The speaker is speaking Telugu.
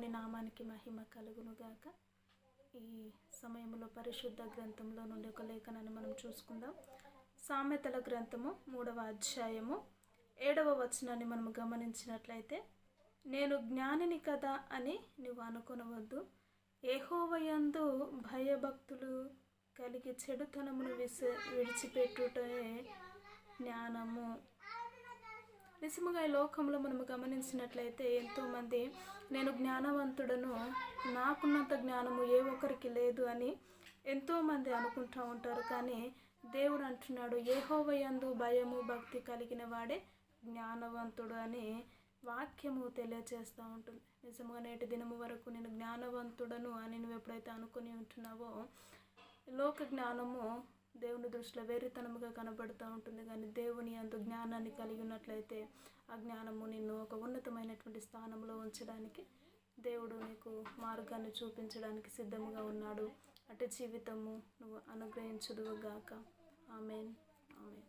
దేవుని నామానికి మహిమ కలుగునుగాక. ఈ సమయంలో పరిశుద్ధ గ్రంథంలో నుండి ఒక లేఖనాన్ని మనం చూసుకుందాం. సామెతల గ్రంథము 3వ అధ్యాయము 7వ వచనాన్ని మనం గమనించినట్లయితే, నేను జ్ఞానిని కదా అని నువ్వు అనుకొనవద్దు, యెహోవాయందు భయభక్తులు కలిగి చెడుతనమును విడిచిపెట్టుటే జ్ఞానము. నిజముగా ఈ లోకంలో మనము గమనించినట్లయితే ఎంతోమంది నేను జ్ఞానవంతుడను, నాకున్నంత జ్ఞానము ఏ ఒక్కరికి లేదు అని ఎంతోమంది అనుకుంటూ ఉంటారు. కానీ దేవుడు అంటున్నాడు, యెహోవాయందు భయము భక్తి కలిగిన వాడే జ్ఞానవంతుడు అని వాక్యము తెలియచేస్తూ ఉంటుంది. నిజముగా నేటి దినము వరకు నేను జ్ఞానవంతుడను అని నువ్వు ఎప్పుడైతే అనుకుని ఉంటున్నావో, లోక జ్ఞానము దేవుని దృష్టిలో వేరేతనముగా కనబడుతూ ఉంటుంది. కానీ దేవుని యందు జ్ఞానాన్ని కలిగి ఉన్నట్లయితే ఆ జ్ఞానము నిన్ను ఒక ఉన్నతమైనటువంటి స్థానంలో ఉంచడానికి, దేవుడు నీకు మార్గాన్ని చూపించడానికి సిద్ధముగా ఉన్నాడు. అటు జీవితము నువ్వు అనుగ్రహించుదువుగాక. ఆమేన్, ఆమేన్.